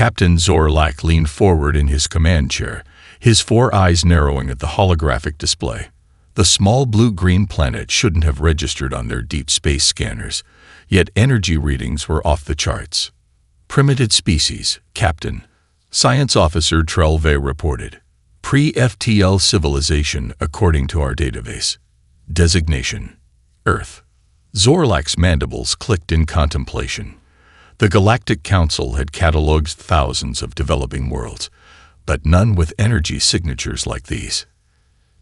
Captain Zorlak leaned forward in his command chair, his 4 eyes narrowing at the holographic display. The small blue-green planet shouldn't have registered on their deep space scanners, yet energy readings were off the charts. Primitive species, Captain. Science Officer Trelve reported. Pre-FTL civilization according to our database. Designation: Earth. Zorlak's mandibles clicked in contemplation. The Galactic Council had catalogued thousands of developing worlds, but none with energy signatures like these.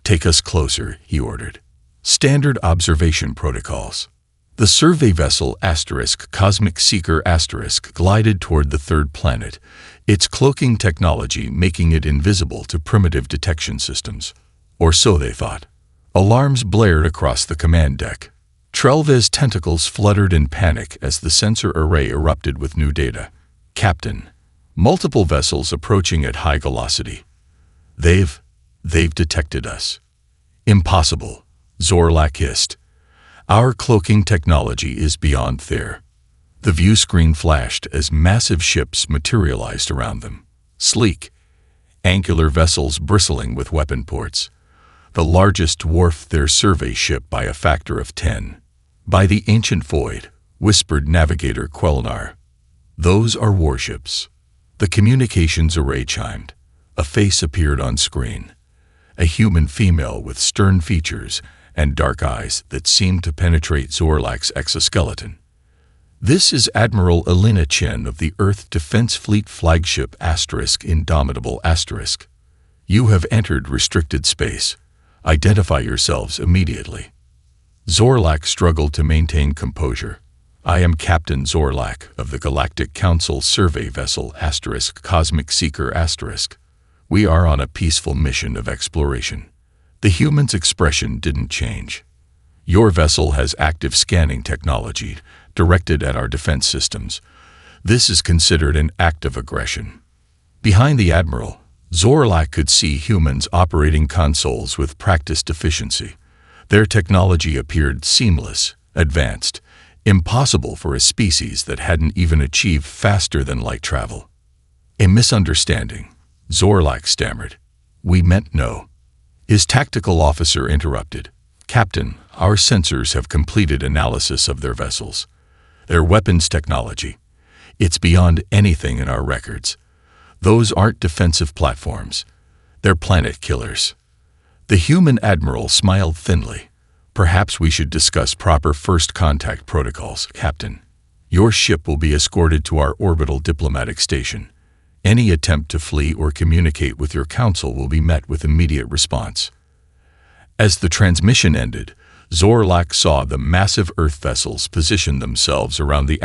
"Take us closer," he ordered. Standard observation protocols. The survey vessel Cosmic Seeker glided toward the third planet, its cloaking technology making it invisible to primitive detection systems. Or so they thought. Alarms blared across the command deck. Trelve's tentacles fluttered in panic as the sensor array erupted with new data. "Captain, multiple vessels approaching at high velocity. They've detected us." "Impossible," Zorlak hissed. "Our cloaking technology is beyond there." The view screen flashed as massive ships materialized around them. Sleek, angular vessels bristling with weapon ports. The largest dwarfed their survey ship by a factor of 10. "By the ancient void," whispered Navigator Quelnar. "Those are warships." The communications array chimed. A face appeared on screen. A human female with stern features and dark eyes that seemed to penetrate Zorlak's exoskeleton. "This is Admiral Elena Chen of the Earth Defense Fleet flagship Indomitable *. You have entered restricted space. Identify yourselves immediately." Zorlak struggled to maintain composure. "I am Captain Zorlak of the Galactic Council survey vessel Cosmic Seeker *. We are on a peaceful mission of exploration." The human's expression didn't change. "Your vessel has active scanning technology directed at our defense systems. This is considered an act of aggression." Behind the Admiral, Zorlak could see humans operating consoles with practiced efficiency. Their technology appeared seamless, advanced, impossible for a species that hadn't even achieved faster-than-light travel. "A misunderstanding," Zorlak stammered. "We meant no." His tactical officer interrupted. "Captain, our sensors have completed analysis of their vessels. Their weapons technology. It's beyond anything in our records. Those aren't defensive platforms. They're planet killers." The human admiral smiled thinly. "Perhaps we should discuss proper first contact protocols, Captain. Your ship will be escorted to our orbital diplomatic station. Any attempt to flee or communicate with your council will be met with immediate response." As the transmission ended, Zorlak saw the massive Earth vessels position themselves around the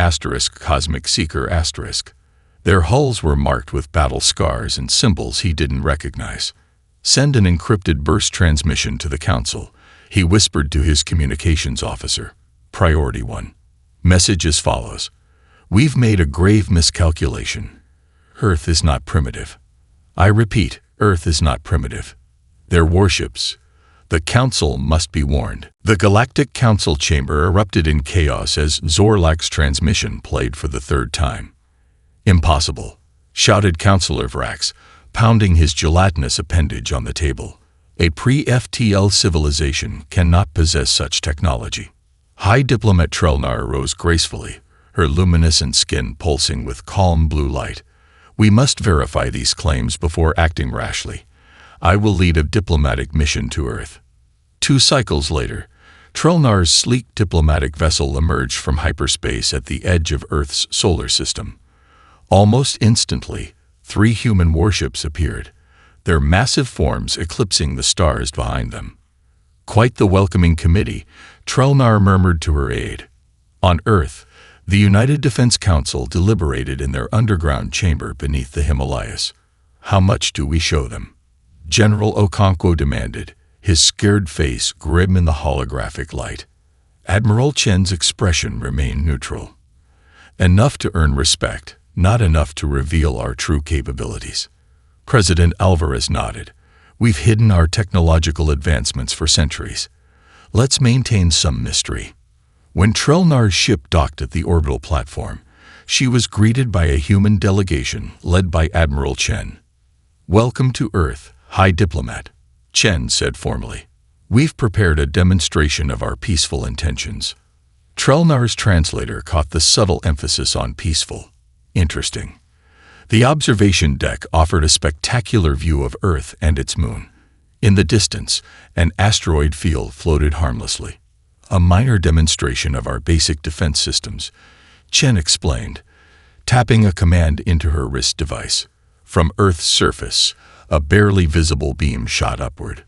Cosmic Seeker *. Their hulls were marked with battle scars and symbols he didn't recognize. "Send an encrypted burst transmission to the Council," he whispered to his communications officer. "Priority 1. Message as follows. We've made a grave miscalculation. Earth is not primitive. I repeat, Earth is not primitive. They're warships. The Council must be warned." The Galactic Council chamber erupted in chaos as Zorlak's transmission played for the third time. "Impossible," shouted Councillor Vrax, pounding his gelatinous appendage on the table. "A pre-FTL civilization cannot possess such technology." High Diplomat Trelnar rose gracefully, her luminescent skin pulsing with calm blue light. "We must verify these claims before acting rashly. I will lead a diplomatic mission to Earth." 2 cycles later, Trelnar's sleek diplomatic vessel emerged from hyperspace at the edge of Earth's solar system. Almost instantly, 3 human warships appeared, their massive forms eclipsing the stars behind them. "Quite the welcoming committee," Trelnar murmured to her aide. On Earth, the United Defense Council deliberated in their underground chamber beneath the Himalayas. "How much do we show them?" General Okonkwo demanded, his scared face grim in the holographic light. Admiral Chen's expression remained neutral. "Enough to earn respect, not enough to reveal our true capabilities." President Alvarez nodded. "We've hidden our technological advancements for centuries. Let's maintain some mystery." When Trelnar's ship docked at the orbital platform, she was greeted by a human delegation led by Admiral Chen. "Welcome to Earth, High Diplomat," Chen said formally. "We've prepared a demonstration of our peaceful intentions." Trelnar's translator caught the subtle emphasis on peaceful. Interesting. The observation deck offered a spectacular view of Earth and its moon. In the distance, an asteroid field floated harmlessly. "A minor demonstration of our basic defense systems," Chen explained, tapping a command into her wrist device. From Earth's surface, a barely visible beam shot upward.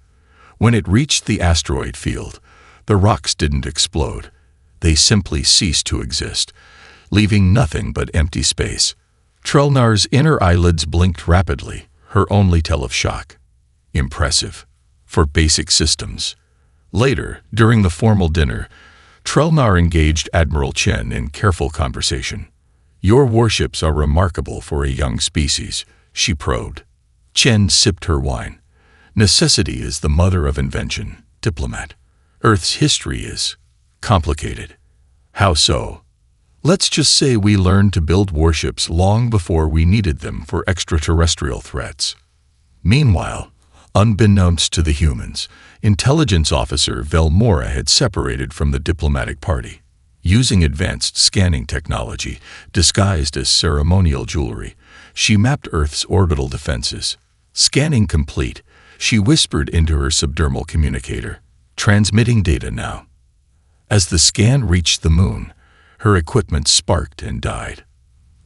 When it reached the asteroid field, the rocks didn't explode. They simply ceased to exist, leaving nothing but empty space. Trelnar's inner eyelids blinked rapidly, her only tell of shock. Impressive. For basic systems. Later, during the formal dinner, Trelnar engaged Admiral Chen in careful conversation. "Your warships are remarkable for a young species," she probed. Chen sipped her wine. "Necessity is the mother of invention, diplomat. Earth's history is complicated." "How so?" "Let's just say we learned to build warships long before we needed them for extraterrestrial threats." Meanwhile, unbeknownst to the humans, Intelligence Officer Velmora had separated from the diplomatic party. Using advanced scanning technology, disguised as ceremonial jewelry, she mapped Earth's orbital defenses. Scanning complete, she whispered into her subdermal communicator, "Transmitting data now." As the scan reached the moon, her equipment sparked and died.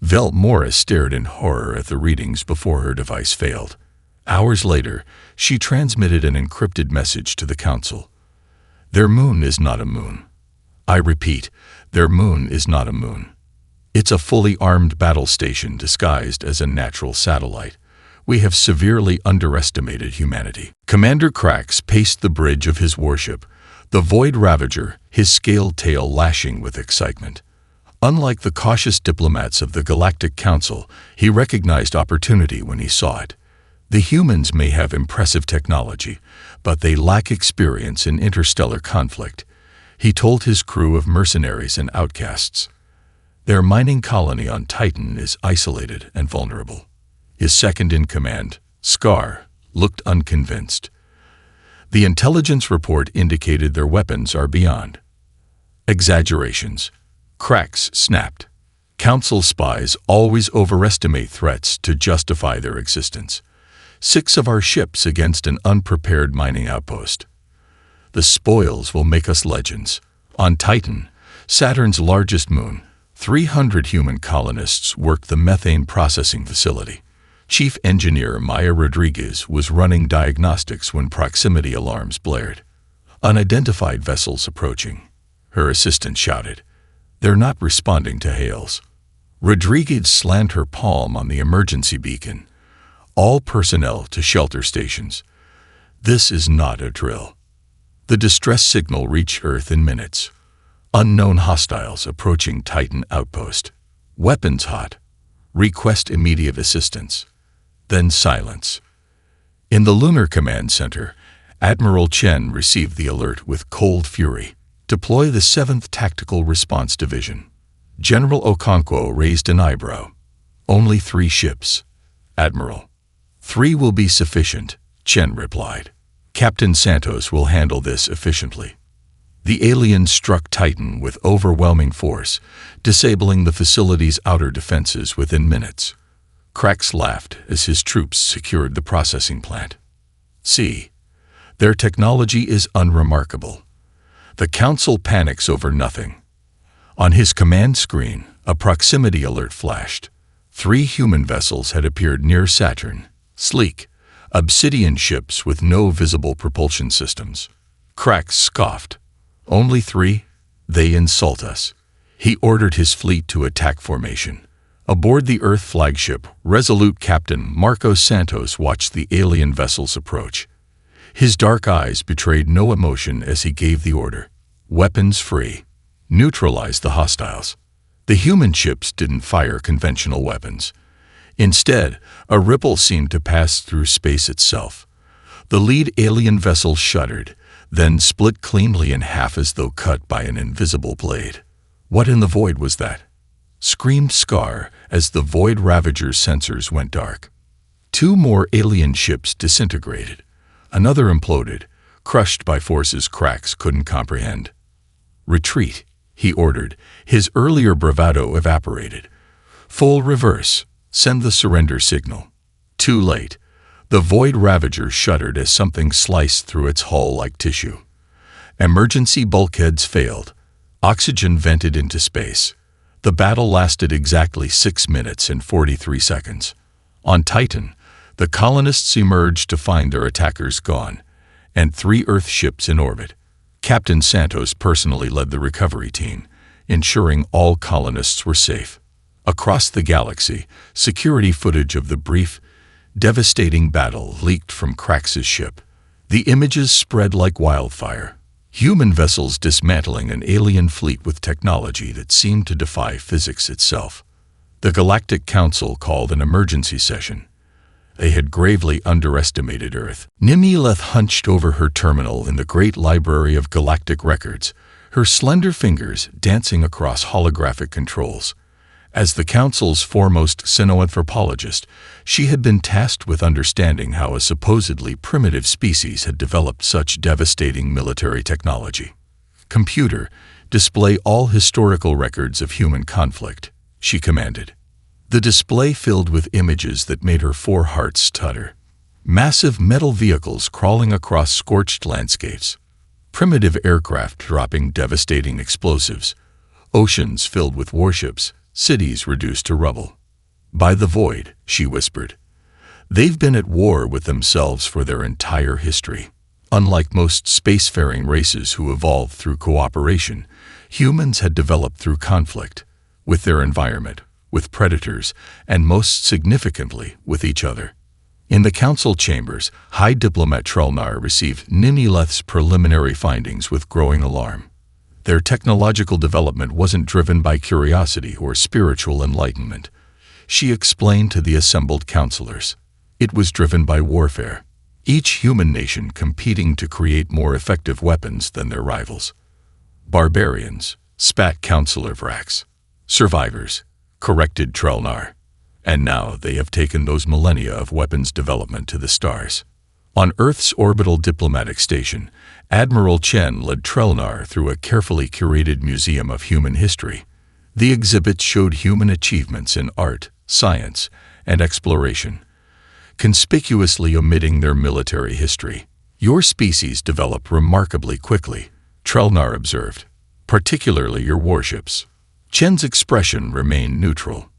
Velmora stared in horror at the readings before her device failed. Hours later, she transmitted an encrypted message to the Council. "Their moon is not a moon. I repeat, their moon is not a moon. It's a fully armed battle station disguised as a natural satellite. We have severely underestimated humanity." Commander Krax paced the bridge of his warship, the Void Ravager, his scaled tail lashing with excitement. Unlike the cautious diplomats of the Galactic Council, he recognized opportunity when he saw it. The humans may have impressive technology, but they lack experience in interstellar conflict. He told his crew of mercenaries and outcasts. Their mining colony on Titan is isolated and vulnerable. His second-in-command, Scar, looked unconvinced. The intelligence report indicated their weapons are beyond exaggerations. Krax snapped. Council spies always overestimate threats to justify their existence. 6 of our ships against an unprepared mining outpost. The spoils will make us legends. On Titan, Saturn's largest moon, 300 human colonists worked the methane processing facility. Chief Engineer Maya Rodriguez was running diagnostics when proximity alarms blared. "Unidentified vessels approaching," her assistant shouted. "They're not responding to hails." Rodriguez slammed her palm on the emergency beacon. "All personnel to shelter stations. This is not a drill." The distress signal reached Earth in minutes. "Unknown hostiles approaching Titan outpost. Weapons hot. Request immediate assistance." Then silence. In the Lunar Command Center, Admiral Chen received the alert with cold fury. "Deploy the 7th Tactical Response Division." General Okonkwo raised an eyebrow. "Only 3 ships, Admiral." "3 will be sufficient," Chen replied. "Captain Santos will handle this efficiently." The aliens struck Titan with overwhelming force, disabling the facility's outer defenses within minutes. Krax laughed as his troops secured the processing plant. "See, their technology is unremarkable. The Council panics over nothing." On his command screen, a proximity alert flashed. 3 human vessels had appeared near Saturn, sleek, obsidian ships with no visible propulsion systems. Krax scoffed. "Only 3? They insult us." He ordered his fleet to attack formation. Aboard the Earth flagship, resolute Captain Marcos Santos watched the alien vessels approach. His dark eyes betrayed no emotion as he gave the order. "Weapons free. Neutralize the hostiles." The human ships didn't fire conventional weapons. Instead, a ripple seemed to pass through space itself. The lead alien vessel shuddered, then split cleanly in half as though cut by an invisible blade. What in the void was that? screamed Scar as the Void Ravager's sensors went dark. 2 more alien ships disintegrated. Another imploded, crushed by forces Krax couldn't comprehend. "Retreat," he ordered. His earlier bravado evaporated. "Full reverse. Send the surrender signal." Too late. The Void Ravager shuddered as something sliced through its hull like tissue. Emergency bulkheads failed. Oxygen vented into space. The battle lasted exactly 6 minutes and 43 seconds. On Titan, the colonists emerged to find their attackers gone, and 3 Earth ships in orbit. Captain Santos personally led the recovery team, ensuring all colonists were safe. Across the galaxy, security footage of the brief, devastating battle leaked from Krax's ship. The images spread like wildfire. Human vessels dismantling an alien fleet with technology that seemed to defy physics itself. The Galactic Council called an emergency session. They had gravely underestimated Earth. Nimileth hunched over her terminal in the great library of galactic records, her slender fingers dancing across holographic controls. As the Council's foremost xenoanthropologist, she had been tasked with understanding how a supposedly primitive species had developed such devastating military technology. "Computer, display all historical records of human conflict," she commanded. The display filled with images that made her 4 hearts stutter. Massive metal vehicles crawling across scorched landscapes. Primitive aircraft dropping devastating explosives. Oceans filled with warships. Cities reduced to rubble. "By the Void," she whispered. "They've been at war with themselves for their entire history. Unlike most spacefaring races who evolved through cooperation, humans had developed through conflict, with their environment, with predators, and most significantly, with each other." In the council chambers, High Diplomat Trellnar received Nimileth's preliminary findings with growing alarm. Their technological development wasn't driven by curiosity or spiritual enlightenment. She explained to the assembled counselors. It was driven by warfare. Each human nation competing to create more effective weapons than their rivals. "Barbarians," spat Counselor Vrax. "Survivors," corrected Trellnar. "And now they have taken those millennia of weapons development to the stars." On Earth's orbital diplomatic station, Admiral Chen led Trellnar through a carefully curated museum of human history. The exhibit showed human achievements in art, science, and exploration, conspicuously omitting their military history. "Your species developed remarkably quickly," Trellnar observed, "particularly your warships." Chen's expression remained neutral.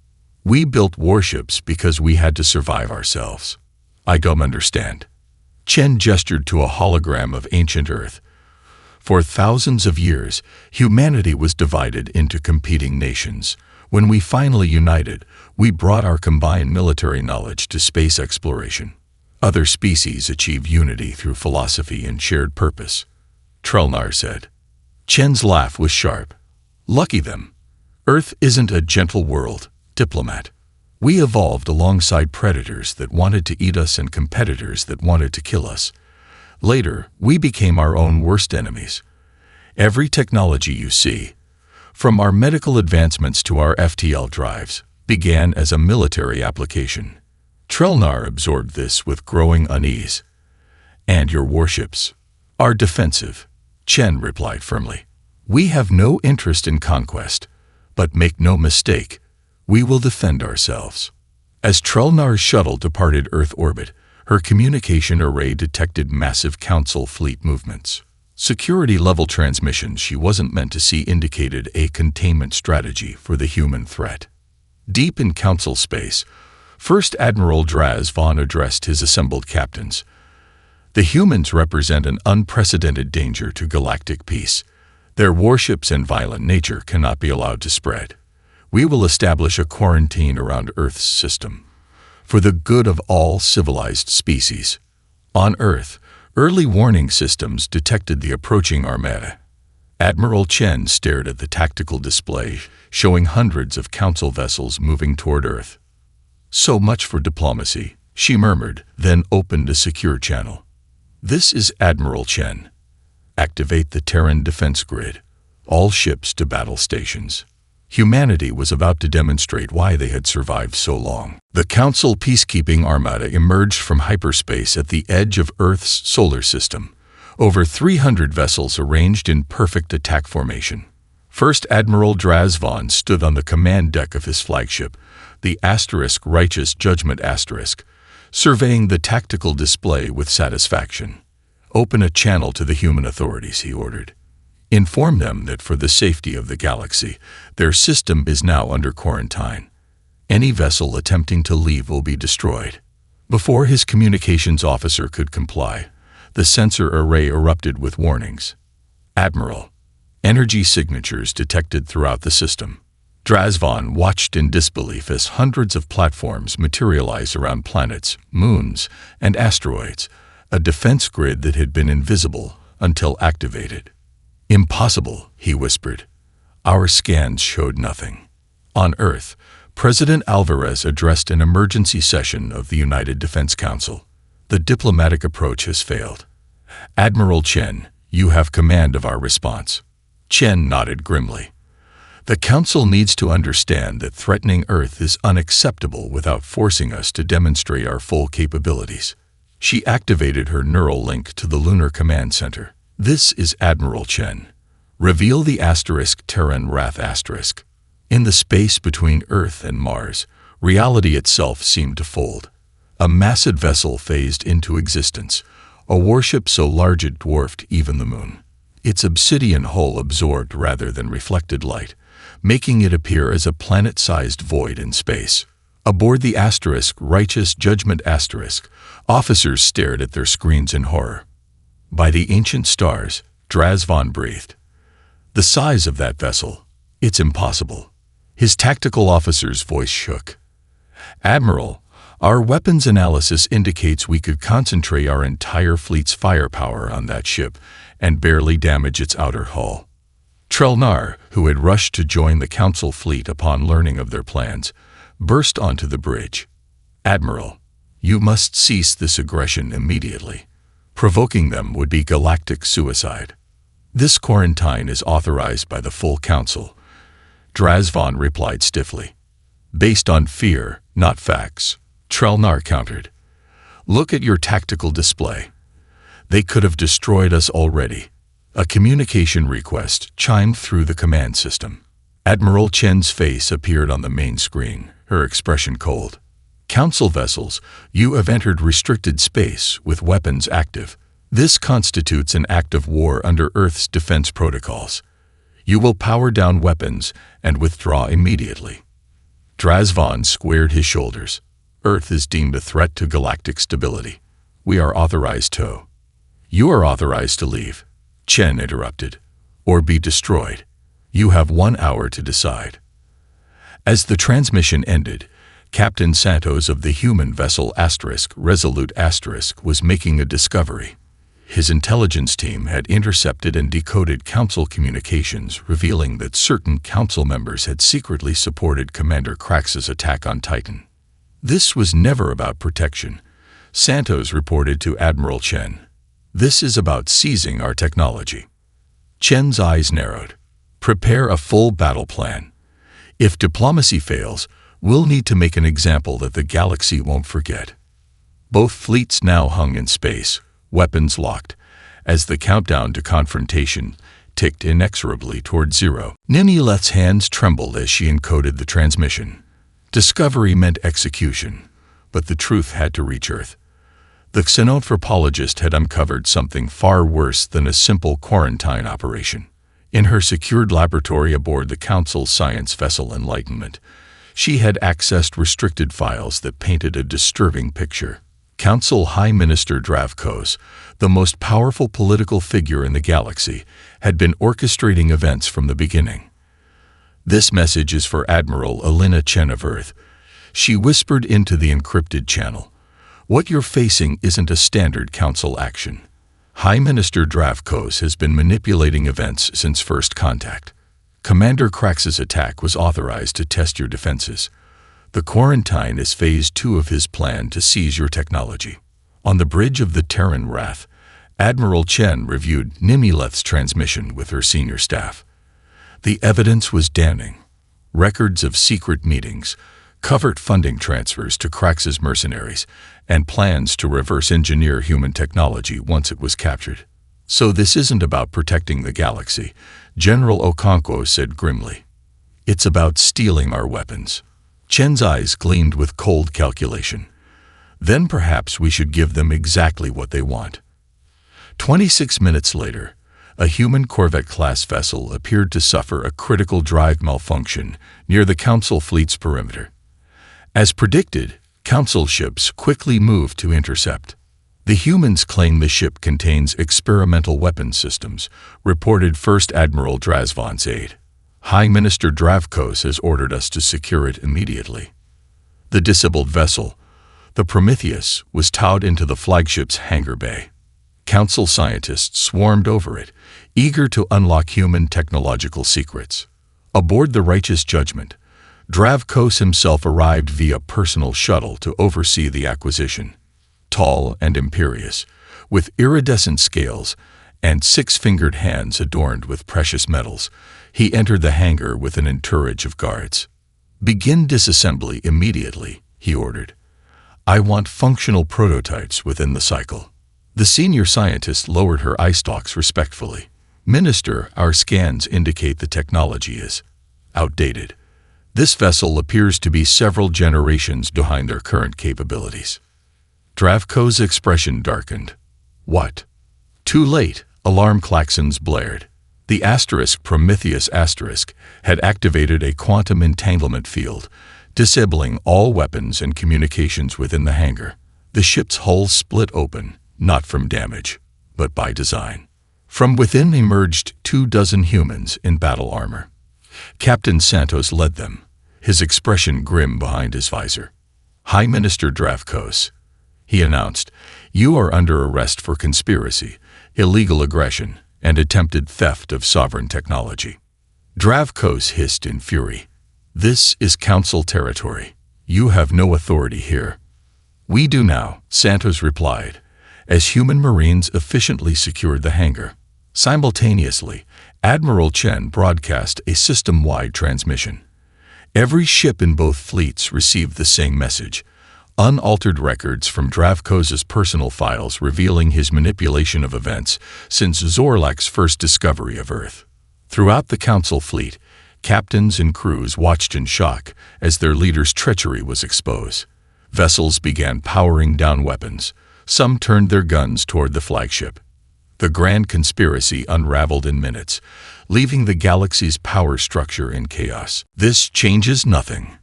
"We built warships because we had to survive ourselves." "I don't understand." Chen gestured to a hologram of ancient Earth. "For thousands of years, humanity was divided into competing nations. When we finally united, we brought our combined military knowledge to space exploration. Other species achieved unity through philosophy and shared purpose," Trellnar said. Chen's laugh was sharp. "Lucky them. Earth isn't a gentle world, diplomat. We evolved alongside predators that wanted to eat us and competitors that wanted to kill us. Later, we became our own worst enemies. Every technology you see, from our medical advancements to our FTL drives, began as a military application." Trellnar absorbed this with growing unease. "And your warships are defensive," Chen replied firmly. "We have no interest in conquest, but make no mistake, we will defend ourselves." As Trellnar's shuttle departed Earth orbit, her communication array detected massive Council fleet movements. Security-level transmissions she wasn't meant to see indicated a containment strategy for the human threat. Deep in Council space, First Admiral Draz Vaughn addressed his assembled captains. "The humans represent an unprecedented danger to galactic peace. Their warships and violent nature cannot be allowed to spread. We will establish a quarantine around Earth's system, for the good of all civilized species." On Earth, early warning systems detected the approaching armada. Admiral Chen stared at the tactical display, showing hundreds of Council vessels moving toward Earth. "So much for diplomacy," she murmured, then opened a secure channel. "This is Admiral Chen. Activate the Terran defense grid. All ships to battle stations." Humanity was about to demonstrate why they had survived so long. The Council peacekeeping armada emerged from hyperspace at the edge of Earth's solar system. Over 300 vessels arranged in perfect attack formation. First Admiral Drazvon stood on the command deck of his flagship, the Righteous Judgment *, surveying the tactical display with satisfaction. "Open a channel to the human authorities," he ordered. "Inform them that for the safety of the galaxy, their system is now under quarantine. Any vessel attempting to leave will be destroyed." Before his communications officer could comply, the sensor array erupted with warnings. "Admiral, energy signatures detected throughout the system." Drazvon watched in disbelief as hundreds of platforms materialized around planets, moons, and asteroids, a defense grid that had been invisible until activated. "Impossible," he whispered. "Our scans showed nothing." On Earth, President Alvarez addressed an emergency session of the United Defense Council. "The diplomatic approach has failed. Admiral Chen, you have command of our response." Chen nodded grimly. "The Council needs to understand that threatening Earth is unacceptable without forcing us to demonstrate our full capabilities." She activated her neural link to the Lunar Command Center. "This is Admiral Chen. Reveal the Terran Wrath *. In the space between Earth and Mars, reality itself seemed to fold. A massive vessel phased into existence, a warship so large it dwarfed even the moon. Its obsidian hull absorbed rather than reflected light, making it appear as a planet-sized void in space. Aboard the Righteous Judgment *, officers stared at their screens in horror. "By the ancient stars," Drazvon breathed. "The size of that vessel, it's impossible." His tactical officer's voice shook. "Admiral, our weapons analysis indicates we could concentrate our entire fleet's firepower on that ship and barely damage its outer hull." Trelnar, who had rushed to join the Council fleet upon learning of their plans, burst onto the bridge. "Admiral, you must cease this aggression immediately. Provoking them would be galactic suicide." "This quarantine is authorized by the full Council," Drazvon replied stiffly. "Based on fear, not facts," Trelnar countered. "Look at your tactical display. They could have destroyed us already." A communication request chimed through the command system. Admiral Chen's face appeared on the main screen, her expression cold. "Council vessels, you have entered restricted space with weapons active. This constitutes an act of war under Earth's defense protocols. You will power down weapons and withdraw immediately." Drazvon squared his shoulders. "Earth is deemed a threat to galactic stability. We are authorized to." "You are authorized to leave," Chen interrupted, "or be destroyed. You have 1 hour to decide." As the transmission ended, Captain Santos of the human vessel Resolute was making a discovery. His intelligence team had intercepted and decoded Council communications revealing that certain Council members had secretly supported Commander Krax's attack on Titan. "This was never about protection," Santos reported to Admiral Chen. "This is about seizing our technology." Chen's eyes narrowed. "Prepare a full battle plan. If diplomacy fails, we'll need to make an example that the galaxy won't forget." Both fleets now hung in space, weapons locked, as the countdown to confrontation ticked inexorably toward zero. Nimuleth's hands trembled as she encoded the transmission. Discovery meant execution, but the truth had to reach Earth. The xenanthropologist had uncovered something far worse than a simple quarantine operation. In her secured laboratory aboard the Council's science vessel Enlightenment, she had accessed restricted files that painted a disturbing picture. Council High Minister Dravkos, the most powerful political figure in the galaxy, had been orchestrating events from the beginning. "This message is for Admiral Alina Chen of Earth," she whispered into the encrypted channel. "What you're facing isn't a standard Council action. High Minister Dravkos has been manipulating events since first contact. Commander Krax's attack was authorized to test your defenses. The quarantine is phase 2 of his plan to seize your technology." On the bridge of the Terran Wrath, Admiral Chen reviewed Nimuleth's transmission with her senior staff. The evidence was damning. records of secret meetings, covert funding transfers to Krax's mercenaries, and plans to reverse engineer human technology once it was captured. So this isn't about protecting the galaxy, General Okonkwo said grimly. It's about stealing our weapons. Chen's eyes gleamed with cold calculation. Then perhaps we should give them exactly what they want. 26 minutes later, a human Corvette-class vessel appeared to suffer a critical drive malfunction near the Council fleet's perimeter. As predicted, Council ships quickly moved to intercept. The humans claim the ship contains experimental weapon systems, reported First Admiral Drazvon's aide. High Minister Dravkos has ordered us to secure it immediately. The disabled vessel, the Prometheus, was towed into the flagship's hangar bay. Council scientists swarmed over it, eager to unlock human technological secrets. Aboard the Righteous Judgment, Dravkos himself arrived via personal shuttle to oversee the acquisition. Tall and imperious, with iridescent scales and six-fingered hands adorned with precious metals, he entered the hangar with an entourage of guards. "Begin disassembly immediately," he ordered. "I want functional prototypes within the cycle." The senior scientist lowered her eye stalks respectfully. "Minister, our scans indicate the technology is outdated. This vessel appears to be several generations behind their current capabilities." Dravko's expression darkened. "What?" Too late, alarm klaxons blared. The Prometheus had activated a quantum entanglement field, disabling all weapons and communications within the hangar. The ship's hull split open, not from damage, but by design. From within emerged 24 humans in battle armor. Captain Santos led them, his expression grim behind his visor. "High Minister Dravkos," he announced, "you are under arrest for conspiracy, illegal aggression, and attempted theft of sovereign technology." Dravkos hissed in fury. "This is Council territory. You have no authority here." "We do now," Santos replied, as human Marines efficiently secured the hangar. Simultaneously, Admiral Chen broadcast a system-wide transmission. Every ship in both fleets received the same message, unaltered records from Dravkos's personal files revealing his manipulation of events since Zorlak's first discovery of Earth. Throughout the Council fleet, captains and crews watched in shock as their leader's treachery was exposed. Vessels began powering down weapons. Some turned their guns toward the flagship. The grand conspiracy unraveled in minutes, leaving the galaxy's power structure in chaos. "This changes nothing."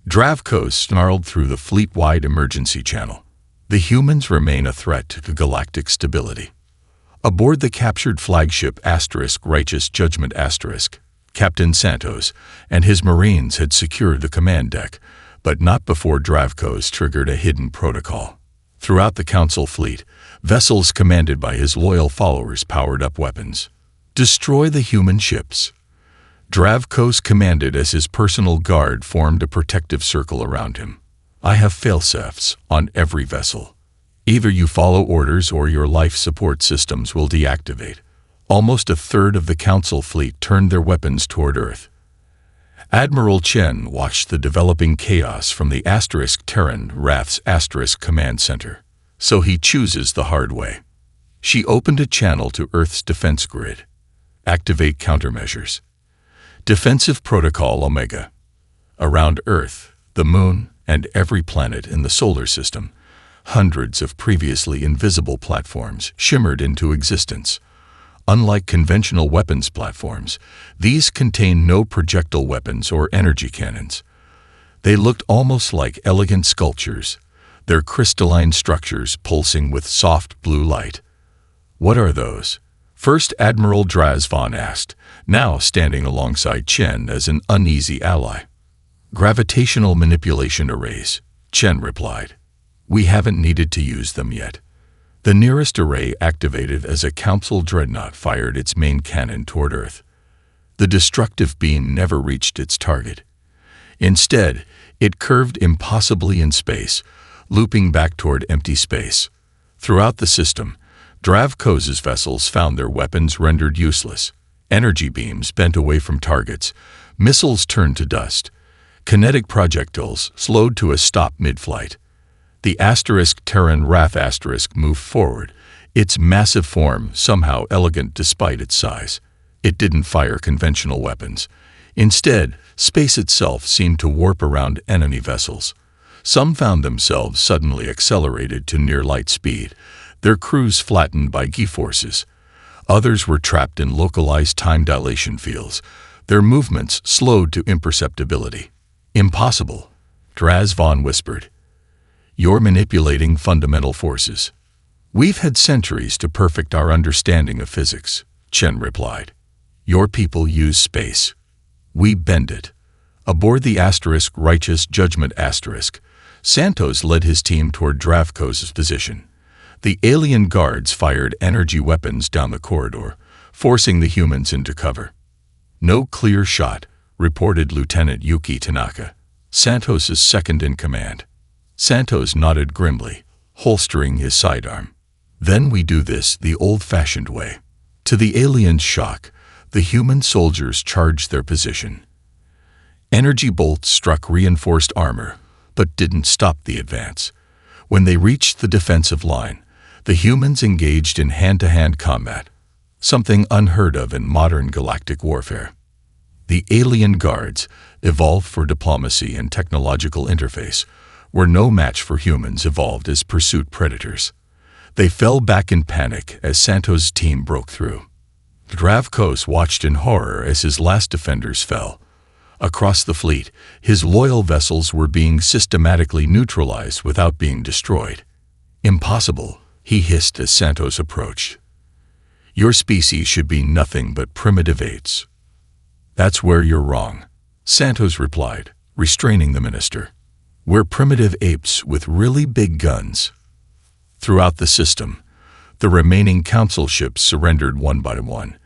Dravkos snarled through the fleet-wide emergency channel. "The humans remain a threat to galactic stability." Aboard the captured flagship Righteous Judgment Captain Santos and his Marines had secured the command deck, but not before Dravkos triggered a hidden protocol. Throughout the Council fleet, vessels commanded by his loyal followers powered up weapons. "Destroy the human ships." Dravkos commanded as his personal guard formed a protective circle around him. "I have failsafes on every vessel. Either you follow orders or your life support systems will deactivate." Almost a third of the Council fleet turned their weapons toward Earth. Admiral Chen watched the developing chaos from the Terran Wrath's command center. So he chooses the hard way. She opened a channel to Earth's defense grid. Activate countermeasures. Defensive Protocol Omega. Around Earth, the Moon, and every planet in the solar system, hundreds of previously invisible platforms shimmered into existence. Unlike conventional weapons platforms, these contained no projectile weapons or energy cannons. They looked almost like elegant sculptures, their crystalline structures pulsing with soft blue light. "What are those?" First Admiral Drazvon asked, now standing alongside Chen as an uneasy ally. "Gravitational manipulation arrays," Chen replied. "We haven't needed to use them yet." The nearest array activated as a Council dreadnought fired its main cannon toward Earth. The destructive beam never reached its target. Instead, it curved impossibly in space, looping back toward empty space. Throughout the system, Dravkos's vessels found their weapons rendered useless. Energy beams bent away from targets, Missiles turned to dust. Kinetic projectiles slowed to a stop mid-flight. The Terran RAF moved forward, its massive form somehow elegant despite its size. It didn't fire conventional weapons. Instead, space itself seemed to warp around enemy vessels. Some found themselves suddenly accelerated to near light speed, their crews flattened by G-forces. Others were trapped in localized time dilation fields, their movements slowed to imperceptibility. "Impossible," Draz Vaughn whispered. "You're manipulating fundamental forces." "We've had centuries to perfect our understanding of physics," Chen replied. "Your people use space. We bend it." Aboard the Righteous Judgment Santos led his team toward Dravkos's position. The alien guards fired energy weapons down the corridor, forcing the humans into cover. "No clear shot," reported Lieutenant Yuki Tanaka, Santos's second-in-command. Santos nodded grimly, holstering his sidearm. "Then we do this the old-fashioned way." To the aliens' shock, the human soldiers charged their position. Energy bolts struck reinforced armor, but didn't stop the advance. When they reached the defensive line, the humans engaged in hand-to-hand combat, something unheard of in modern galactic warfare. The alien guards, evolved for diplomacy and technological interface, were no match for humans evolved as pursuit predators. They fell back in panic as Santos' team broke through. Dravkos watched in horror as his last defenders fell. Across the fleet, his loyal vessels were being systematically neutralized without being destroyed. "Impossible," he hissed as Santos approached. "Your species should be nothing but primitive apes." "That's where you're wrong," Santos replied, restraining the minister. "We're primitive apes with really big guns." Throughout the system, the remaining council ships surrendered one by one,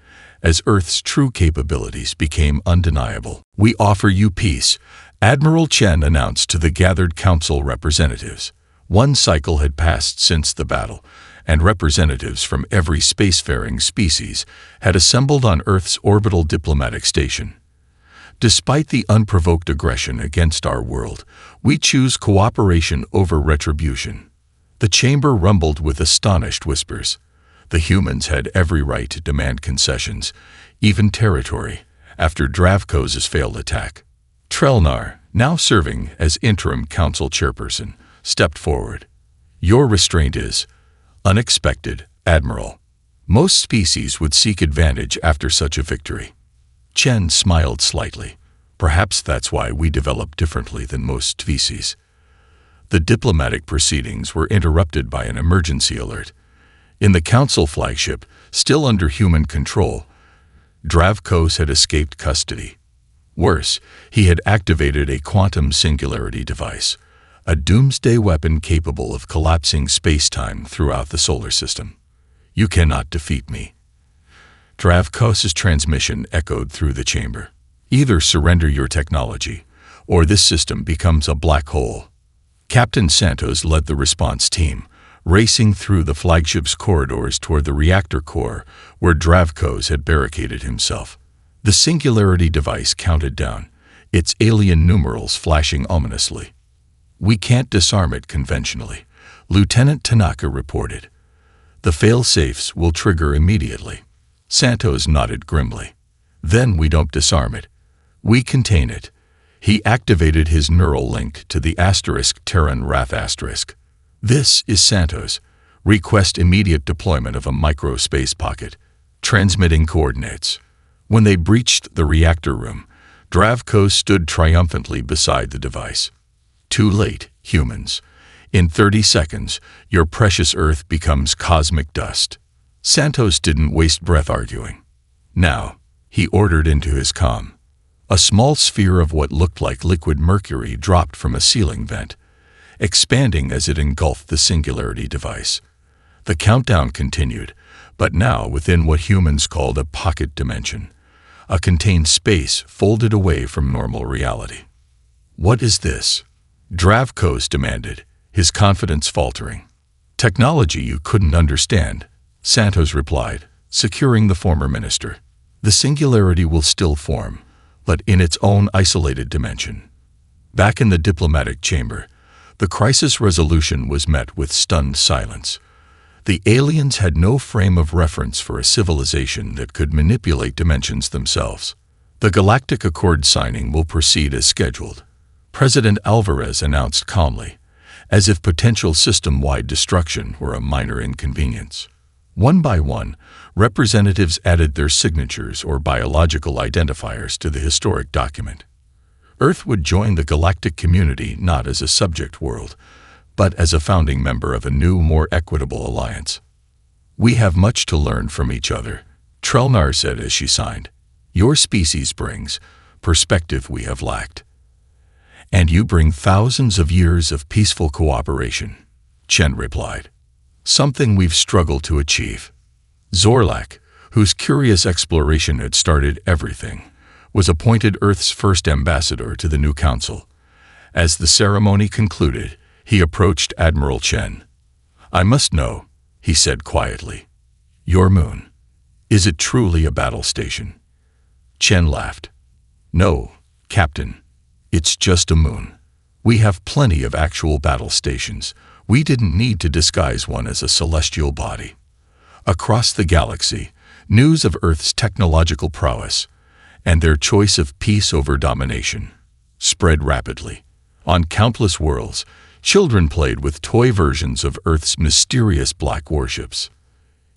as Earth's true capabilities became undeniable. "We offer you peace," Admiral Chen announced to the gathered council representatives. One cycle had passed since the battle, and representatives from every spacefaring species had assembled on Earth's orbital diplomatic station. "Despite the unprovoked aggression against our world, we choose cooperation over retribution." The chamber rumbled with astonished whispers. The humans had every right to demand concessions, even territory, after Dravkos's failed attack. Trelnar, now serving as interim council chairperson, stepped forward. "Your restraint is unexpected, Admiral. Most species would seek advantage after such a victory." Chen smiled slightly. "Perhaps that's why we develop differently than most species." The diplomatic proceedings were interrupted by an emergency alert. In the council flagship, still under human control, Dravkos had escaped custody. Worse, he had activated a quantum singularity device, a doomsday weapon capable of collapsing space-time throughout the solar system. "You cannot defeat me." Dravkos's transmission echoed through the chamber. "Either surrender your technology, or this system becomes a black hole." Captain Santos led the response team, racing through the flagship's corridors toward the reactor core where Dravkos had barricaded himself. The singularity device counted down, its alien numerals flashing ominously. "We can't disarm it conventionally," Lieutenant Tanaka reported. "The fail-safes will trigger immediately." Santos nodded grimly. "Then we don't disarm it. We contain it." He activated his neural link to the Terran RAF *. "This is Santos. Request immediate deployment of a micro-space pocket. Transmitting coordinates." When they breached the reactor room, Dravkos stood triumphantly beside the device. "Too late, humans. In 30 seconds, your precious Earth becomes cosmic dust." Santos didn't waste breath arguing. "Now," he ordered into his comm. A small sphere of what looked like liquid mercury dropped from a ceiling vent, expanding as it engulfed the singularity device. The countdown continued, but now within what humans called a pocket dimension, a contained space folded away from normal reality. "What is this?" Dravkos demanded, his confidence faltering. "Technology you couldn't understand," Santos replied, securing the former minister. "The singularity will still form, but in its own isolated dimension. Back in the diplomatic chamber, the crisis resolution was met with stunned silence. The aliens had no frame of reference for a civilization that could manipulate dimensions themselves. The Galactic Accord signing will proceed as scheduled, President Alvarez announced calmly, as if potential system-wide destruction were a minor inconvenience. One by one, representatives added their signatures or biological identifiers to the historic document. Earth would join the galactic community not as a subject world, but as a founding member of a new, more equitable alliance. "We have much to learn from each other," Trelnar said as she signed. "Your species brings perspective we have lacked. And you bring thousands of years of peaceful cooperation," Chen replied. "Something we've struggled to achieve." Zorlak, whose curious exploration had started everything, was appointed Earth's first ambassador to the new council. As the ceremony concluded, he approached Admiral Chen. "I must know," he said quietly. "Your moon, is it truly a battle station?" Chen laughed. "No, Captain. It's just a moon. We have plenty of actual battle stations. We didn't need to disguise one as a celestial body." Across the galaxy, news of Earth's technological prowess and their choice of peace over domination spread rapidly. On countless worlds, children played with toy versions of Earth's mysterious black warships.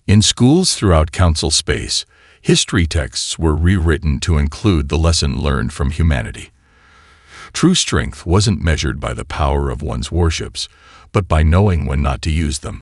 In schools throughout Council space, history texts were rewritten to include the lesson learned from humanity. True strength wasn't measured by the power of one's warships, but by knowing when not to use them.